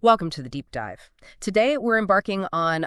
Welcome to the deep dive. Today, we're embarking on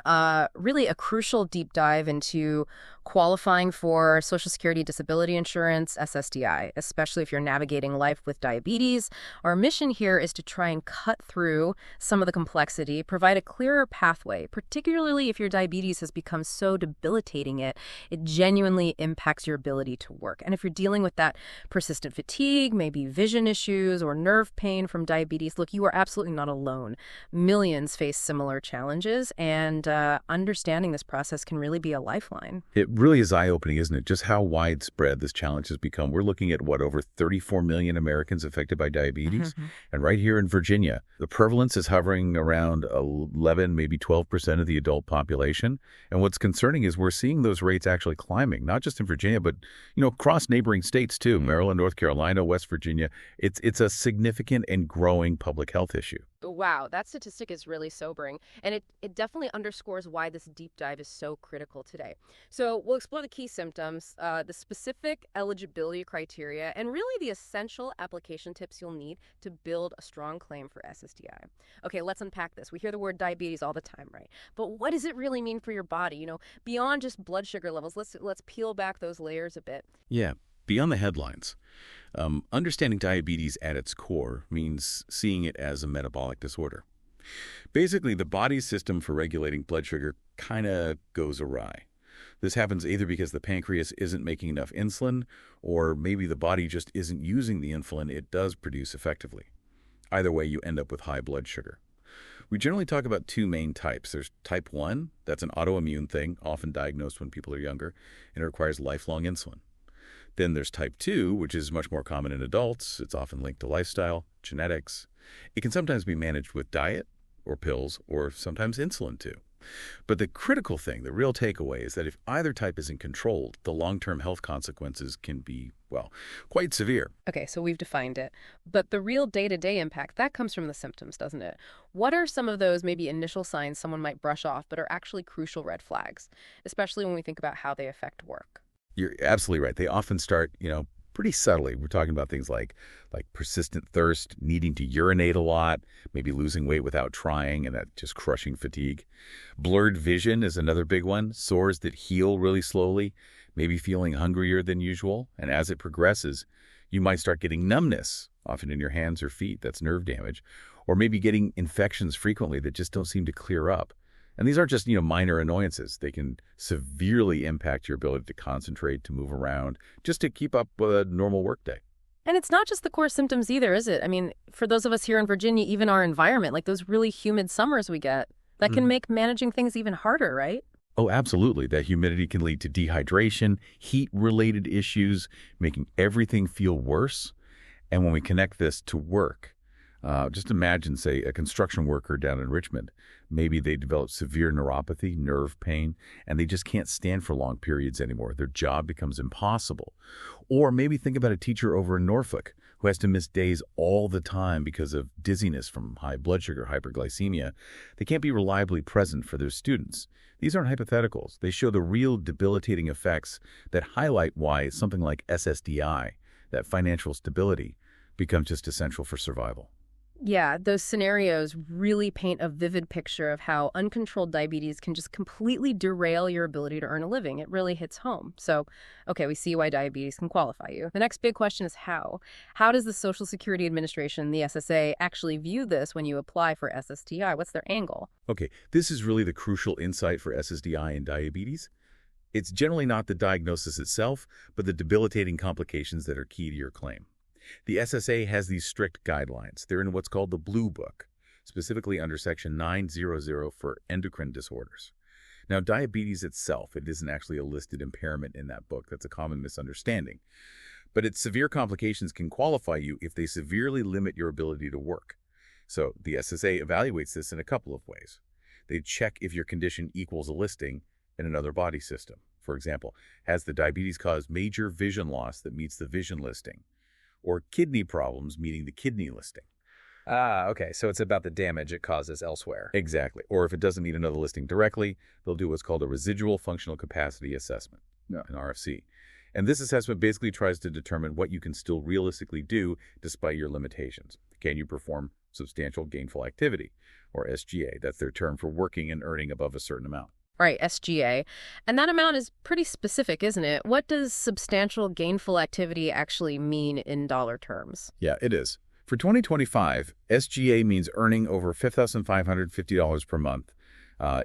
really a crucial deep dive into qualifying for Social Security Disability Insurance, SSDI, especially if you're navigating life with diabetes. Our mission here is to try and cut through some of the complexity, provide a clearer pathway, particularly if your diabetes has become so debilitating it genuinely impacts your ability to work. And if you're dealing with that persistent fatigue, maybe vision issues or nerve pain from diabetes, look, you are absolutely not alone. Millions face similar challenges, and understanding this process can really be a lifeline. It really is eye-opening, isn't it? Just how widespread this challenge has become. We're looking at, over 34 million Americans affected by diabetes. And right here in Virginia, the prevalence is hovering around 11, maybe 12% of the adult population. And what's concerning is we're seeing those rates actually climbing, not just in Virginia, but, across neighboring states too, Maryland, North Carolina, West Virginia. It's a significant and growing public health issue. Wow, that statistic is really sobering, and it definitely underscores why this deep dive is so critical today. So we'll explore the key symptoms, the specific eligibility criteria, and really the essential application tips you'll need to build a strong claim for SSDI. Okay, let's unpack this. We hear the word diabetes all the time, right? But what does it really mean for your body? Beyond just blood sugar levels, let's peel back those layers a bit. Yeah, beyond the headlines. Understanding diabetes at its core means seeing it as a metabolic disorder. Basically, the body's system for regulating blood sugar kind of goes awry. This happens either because the pancreas isn't making enough insulin, or maybe the body just isn't using the insulin it does produce effectively. Either way, you end up with high blood sugar. We generally talk about two main types. There's type 1, that's an autoimmune thing, often diagnosed when people are younger, and it requires lifelong insulin. Then there's type 2, which is much more common in adults. It's often linked to lifestyle, genetics. It can sometimes be managed with diet or pills or sometimes insulin too. But the critical thing, the real takeaway, is that if either type isn't controlled, the long-term health consequences can be, quite severe. Okay, so we've defined it. But the real day-to-day impact, that comes from the symptoms, doesn't it? What are some of those maybe initial signs someone might brush off but are actually crucial red flags, especially when we think about how they affect work? You're absolutely right. They often start, pretty subtly. We're talking about things like persistent thirst, needing to urinate a lot, maybe losing weight without trying, and that just crushing fatigue. Blurred vision is another big one. Sores that heal really slowly, maybe feeling hungrier than usual. And as it progresses, you might start getting numbness, often in your hands or feet. That's nerve damage. Or maybe getting infections frequently that just don't seem to clear up. And these aren't just, minor annoyances. They can severely impact your ability to concentrate, to move around, just to keep up with a normal workday. And it's not just the core symptoms either, is it? I mean, for those of us here in Virginia, even our environment, like those really humid summers we get, that can make managing things even harder, right? Oh, absolutely. That humidity can lead to dehydration, heat-related issues, making everything feel worse. And when we connect this to work, just imagine, say, a construction worker down in Richmond. Maybe they develop severe neuropathy, nerve pain, and they just can't stand for long periods anymore. Their job becomes impossible. Or maybe think about a teacher over in Norfolk who has to miss days all the time because of dizziness from high blood sugar, hyperglycemia. They can't be reliably present for their students. These aren't hypotheticals. They show the real debilitating effects that highlight why something like SSDI, that financial stability, becomes just essential for survival. Yeah, those scenarios really paint a vivid picture of how uncontrolled diabetes can just completely derail your ability to earn a living. It really hits home. So, okay, we see why diabetes can qualify you. The next big question is how. How does the Social Security Administration, the SSA, actually view this when you apply for SSDI? What's their angle? Okay, this is really the crucial insight for SSDI and diabetes. It's generally not the diagnosis itself, but the debilitating complications that are key to your claim. The SSA has these strict guidelines. They're in what's called the Blue Book, specifically under Section 900 for endocrine disorders. Now, diabetes itself, it isn't actually a listed impairment in that book. That's a common misunderstanding. But its severe complications can qualify you if they severely limit your ability to work. So the SSA evaluates this in a couple of ways. They check if your condition equals a listing in another body system. For example, has the diabetes caused major vision loss that meets the vision listing? Or kidney problems meeting the kidney listing. Okay, so it's about the damage it causes elsewhere. Exactly. Or if it doesn't meet another listing directly, they'll do what's called a residual functional capacity assessment, an RFC. And this assessment basically tries to determine what you can still realistically do despite your limitations. Can you perform substantial gainful activity? or SGA. That's their term for working and earning above a certain amount. Right, SGA. And that amount is pretty specific, isn't it? What does substantial gainful activity actually mean in dollar terms? Yeah, it is. For 2025, SGA means earning over $5,550 per month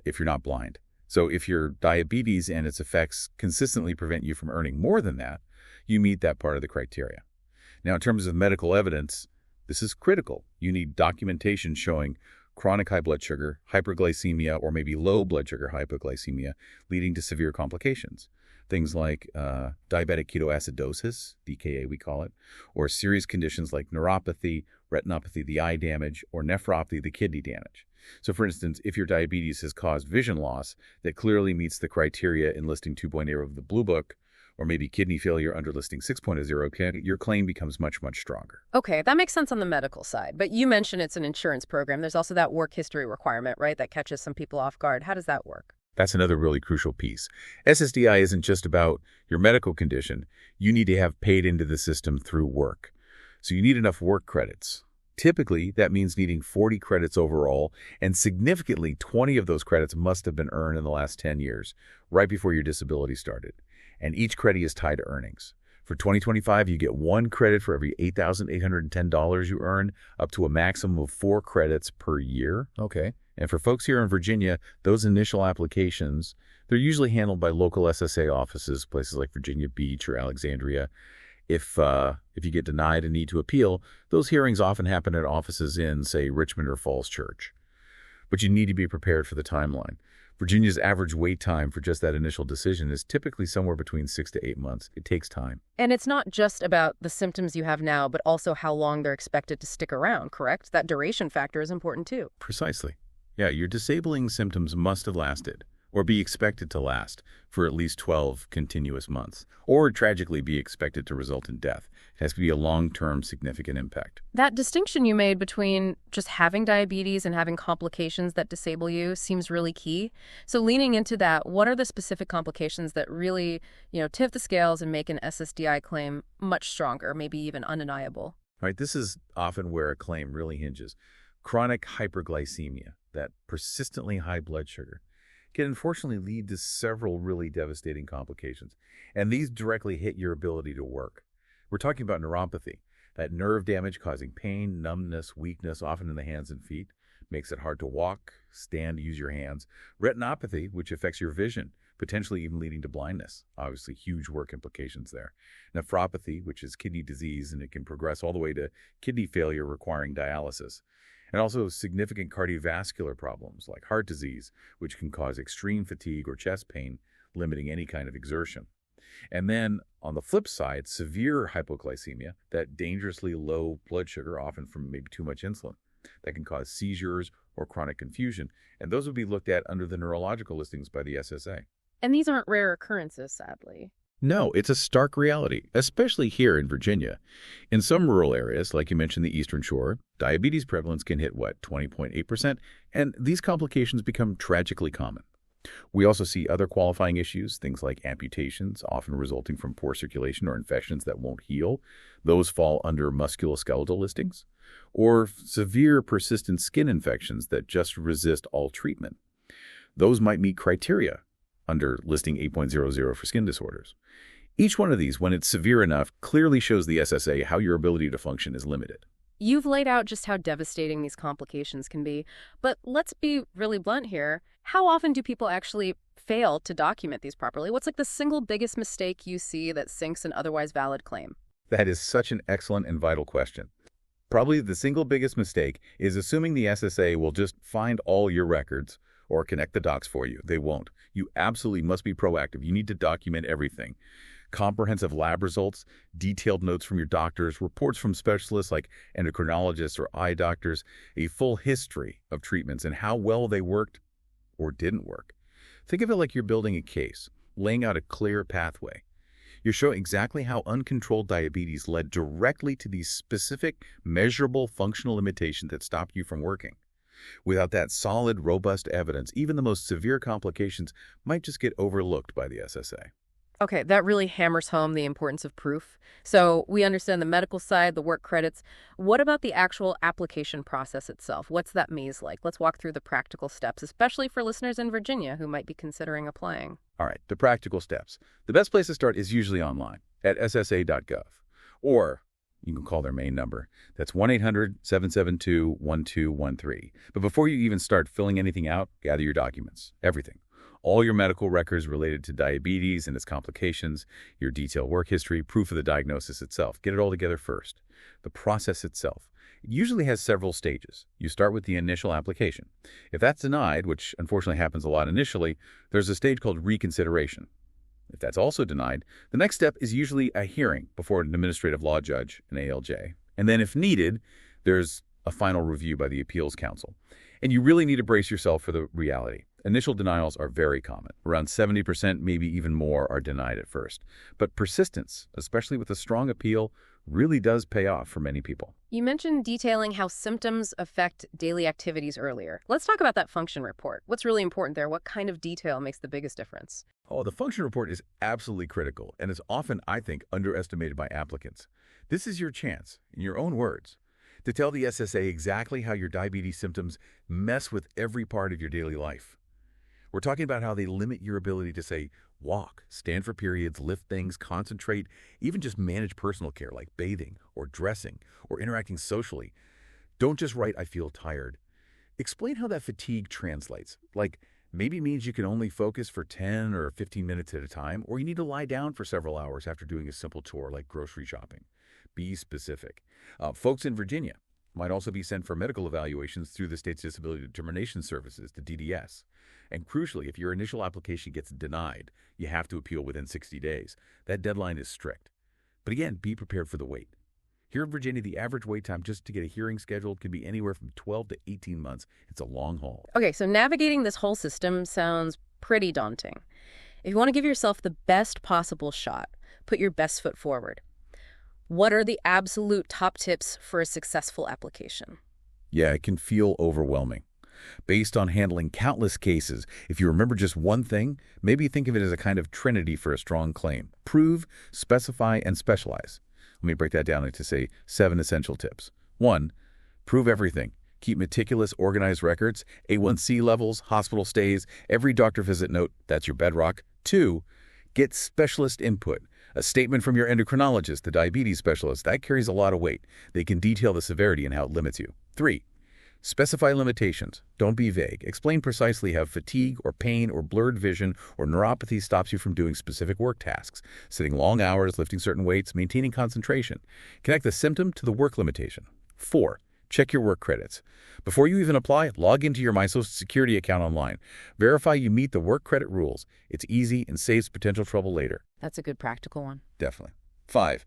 if you're not blind. So if your diabetes and its effects consistently prevent you from earning more than that, you meet that part of the criteria. Now, in terms of medical evidence, this is critical. You need documentation showing chronic high blood sugar, hyperglycemia, or maybe low blood sugar hypoglycemia, leading to severe complications. Things like diabetic ketoacidosis, DKA we call it, or serious conditions like neuropathy, retinopathy, the eye damage, or nephropathy, the kidney damage. So for instance, if your diabetes has caused vision loss that clearly meets the criteria in listing 2.0 of the Blue Book, or maybe kidney failure under listing 6.0, your claim becomes much, much stronger. Okay, that makes sense on the medical side. But you mentioned it's an insurance program. There's also that work history requirement, right, that catches some people off guard. How does that work? That's another really crucial piece. SSDI isn't just about your medical condition. You need to have paid into the system through work. So you need enough work credits. Typically, that means needing 40 credits overall, and significantly 20 of those credits must have been earned in the last 10 years, right before your disability started. And each credit is tied to earnings. For 2025, you get 1 credit for every $8,810 you earn, up to a maximum of 4 credits per year. Okay. And for folks here in Virginia, those initial applications, they're usually handled by local SSA offices, places like Virginia Beach or Alexandria. If you get denied and need to appeal, those hearings often happen at offices in, say, Richmond or Falls Church. But you need to be prepared for the timeline. Virginia's average wait time for just that initial decision is typically somewhere between 6 to 8 months. It takes time. And it's not just about the symptoms you have now, but also how long they're expected to stick around, correct? That duration factor is important too. Precisely. Yeah, your disabling symptoms must have lasted, or be expected to last, for at least 12 continuous months, or tragically be expected to result in death. It has to be a long-term significant impact. That distinction you made between just having diabetes and having complications that disable you seems really key. So leaning into that, what are the specific complications that really, tip the scales and make an SSDI claim much stronger, maybe even undeniable? Right, this is often where a claim really hinges. Chronic hyperglycemia, that persistently high blood sugar, can unfortunately lead to several really devastating complications. And these directly hit your ability to work. We're talking about neuropathy, that nerve damage causing pain, numbness, weakness, often in the hands and feet, makes it hard to walk, stand, use your hands. Retinopathy, which affects your vision, potentially even leading to blindness. Obviously, huge work implications there. Nephropathy, which is kidney disease, and it can progress all the way to kidney failure requiring dialysis. And also significant cardiovascular problems like heart disease, which can cause extreme fatigue or chest pain, limiting any kind of exertion. And then on the flip side, severe hypoglycemia, that dangerously low blood sugar, often from maybe too much insulin, that can cause seizures or chronic confusion. And those would be looked at under the neurological listings by the SSA. And these aren't rare occurrences, sadly. No, it's a stark reality, especially here in Virginia. In some rural areas, like you mentioned the Eastern Shore, diabetes prevalence can hit, 20.8%, and these complications become tragically common. We also see other qualifying issues, things like amputations, often resulting from poor circulation or infections that won't heal. Those fall under musculoskeletal listings, or severe persistent skin infections that just resist all treatment. Those might meet criteria under listing 8.00 for skin disorders. Each one of these, when it's severe enough, clearly shows the SSA how your ability to function is limited. You've laid out just how devastating these complications can be, but let's be really blunt here. How often do people actually fail to document these properly? What's the single biggest mistake you see that sinks an otherwise valid claim? That is such an excellent and vital question. Probably the single biggest mistake is assuming the SSA will just find all your records or connect the docs for you. They won't. You absolutely must be proactive. You need to document everything. Comprehensive lab results, detailed notes from your doctors, reports from specialists like endocrinologists or eye doctors, a full history of treatments and how well they worked or didn't work. Think of it like you're building a case, laying out a clear pathway. You're showing exactly how uncontrolled diabetes led directly to these specific, measurable functional limitations that stop you from working. Without that solid, robust evidence, even the most severe complications might just get overlooked by the SSA. Okay, that really hammers home the importance of proof. So we understand the medical side, the work credits. What about the actual application process itself? What's that maze like? Let's walk through the practical steps, especially for listeners in Virginia who might be considering applying. All right, the practical steps. The best place to start is usually online at ssa.gov, or you can call their main number. That's 1-800-772-1213. But before you even start filling anything out, gather your documents, everything. All your medical records related to diabetes and its complications, your detailed work history, proof of the diagnosis itself. Get it all together first. The process itself. It usually has several stages. You start with the initial application. If that's denied, which unfortunately happens a lot initially, there's a stage called reconsideration. If that's also denied, the next step is usually a hearing before an administrative law judge, an ALJ. And then if needed, there's a final review by the appeals council. And you really need to brace yourself for the reality. Initial denials are very common. Around 70%, maybe even more, are denied at first. But persistence, especially with a strong appeal, really does pay off for many people. You mentioned detailing how symptoms affect daily activities earlier. Let's talk about that function report. What's really important there? What kind of detail makes the biggest difference? Oh, the function report is absolutely critical and is often, I think, underestimated by applicants. This is your chance, in your own words, to tell the SSA exactly how your diabetes symptoms mess with every part of your daily life. We're talking about how they limit your ability to, say, walk, stand for periods, lift things, concentrate, even just manage personal care like bathing or dressing or interacting socially. Don't just write, "I feel tired." Explain how that fatigue translates. Like, maybe means you can only focus for 10 or 15 minutes at a time, or you need to lie down for several hours after doing a simple chore like grocery shopping. Be specific. Folks in Virginia might also be sent for medical evaluations through the state's Disability Determination Services, the DDS. And crucially, if your initial application gets denied, you have to appeal within 60 days. That deadline is strict. But again, be prepared for the wait. Here in Virginia, the average wait time just to get a hearing scheduled can be anywhere from 12 to 18 months. It's a long haul. Okay, so navigating this whole system sounds pretty daunting. If you want to give yourself the best possible shot, put your best foot forward. What are the absolute top tips for a successful application? Yeah, it can feel overwhelming. Based on handling countless cases, if you remember just one thing, maybe think of it as a kind of trinity for a strong claim. Prove, specify, and specialize. Let me break that down into, say, 7 essential tips. 1, prove everything. Keep meticulous, organized records, A1C levels, hospital stays, every doctor visit note. That's your bedrock. 2, get specialist input. A statement from your endocrinologist, the diabetes specialist, that carries a lot of weight. They can detail the severity and how it limits you. 3, specify limitations. Don't be vague. Explain precisely how fatigue or pain or blurred vision or neuropathy stops you from doing specific work tasks, sitting long hours, lifting certain weights, maintaining concentration. Connect the symptom to the work limitation. 4, check your work credits. Before you even apply, log into your My Social Security account online. Verify you meet the work credit rules. It's easy and saves potential trouble later. That's a good practical one. Definitely. 5,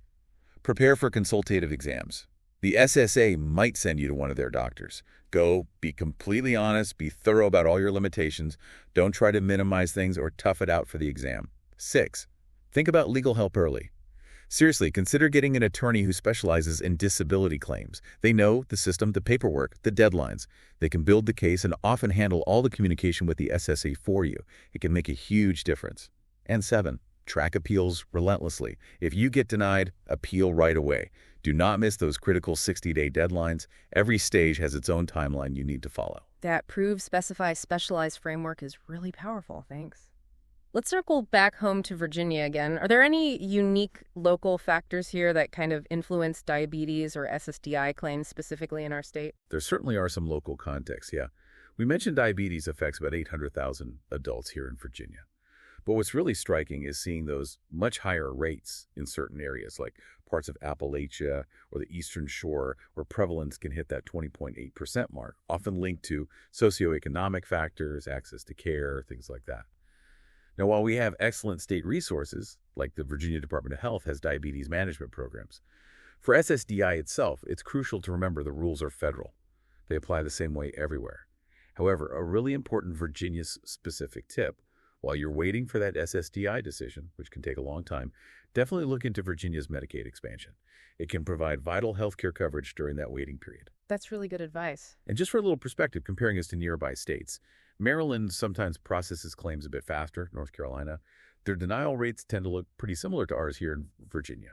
prepare for consultative exams. The SSA might send you to one of their doctors. Go, be completely honest, be thorough about all your limitations. Don't try to minimize things or tough it out for the exam. 6, think about legal help early. Seriously, consider getting an attorney who specializes in disability claims. They know the system, the paperwork, the deadlines. They can build the case and often handle all the communication with the SSA for you. It can make a huge difference. And 7, track appeals relentlessly. If you get denied, appeal right away. Do not miss those critical 60-day deadlines. Every stage has its own timeline you need to follow. That prove, specify, specialize framework is really powerful. Thanks. Let's circle back home to Virginia again. Are there any unique local factors here that kind of influence diabetes or SSDI claims specifically in our state? There certainly are some local contexts, yeah. We mentioned diabetes affects about 800,000 adults here in Virginia. But what's really striking is seeing those much higher rates in certain areas like parts of Appalachia or the Eastern Shore, where prevalence can hit that 20.8% mark, often linked to socioeconomic factors, access to care, things like that. Now, while we have excellent state resources, like the Virginia Department of Health has diabetes management programs, for SSDI itself, it's crucial to remember the rules are federal. They apply the same way everywhere. However, a really important Virginia-specific tip: while you're waiting for that SSDI decision, which can take a long time, definitely look into Virginia's Medicaid expansion. It can provide vital healthcare coverage during that waiting period. That's really good advice. And just for a little perspective, comparing us to nearby states, Maryland sometimes processes claims a bit faster, North Carolina. Their denial rates tend to look pretty similar to ours here in Virginia.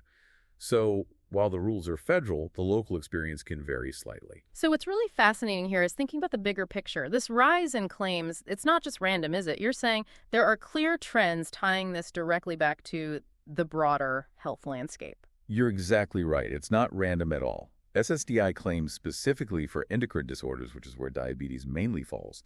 So while the rules are federal, the local experience can vary slightly. So what's really fascinating here is thinking about the bigger picture. This rise in claims, it's not just random, is it? You're saying there are clear trends tying this directly back to the broader health landscape. You're exactly right. It's not random at all. SSDI claims specifically for endocrine disorders, which is where diabetes mainly falls,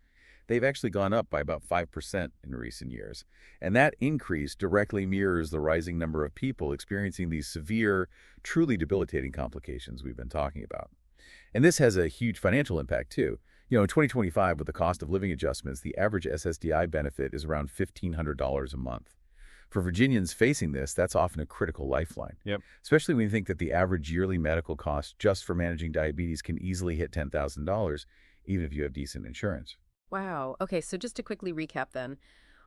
they've actually gone up by about 5% in recent years. And that increase directly mirrors the rising number of people experiencing these severe, truly debilitating complications we've been talking about. And this has a huge financial impact, too. In 2025, with the cost of living adjustments, the average SSDI benefit is around $1,500 a month. For Virginians facing this, that's often a critical lifeline. Yep. Especially when you think that the average yearly medical cost just for managing diabetes can easily hit $10,000, even if you have decent insurance. Wow. Okay, so just to quickly recap then,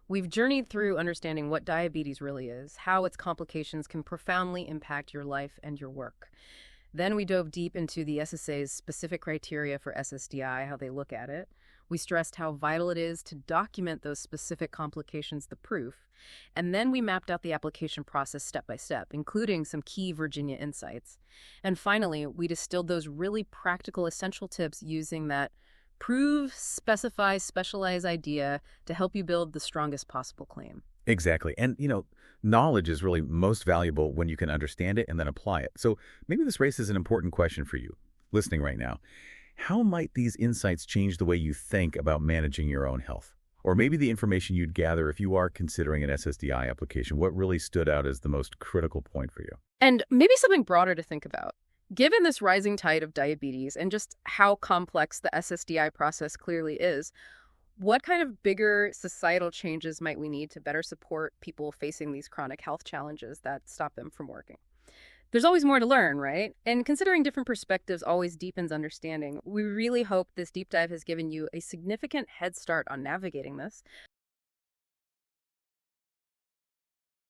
we've journeyed through understanding what diabetes really is, how its complications can profoundly impact your life and your work. Then we dove deep into the SSA's specific criteria for SSDI, how they look at it. We stressed how vital it is to document those specific complications, the proof. And then we mapped out the application process step by step, including some key Virginia insights. And finally, we distilled those really practical, essential tips using that prove, specify, specialize idea to help you build the strongest possible claim. Exactly. And, knowledge is really most valuable when you can understand it and then apply it. So maybe this raises an important question for you listening right now. How might these insights change the way you think about managing your own health? Or maybe the information you'd gather if you are considering an SSDI application. What really stood out as the most critical point for you? And maybe something broader to think about. Given this rising tide of diabetes and just how complex the SSDI process clearly is, what kind of bigger societal changes might we need to better support people facing these chronic health challenges that stop them from working? There's always more to learn, right? And considering different perspectives always deepens understanding. We really hope this deep dive has given you a significant head start on navigating this.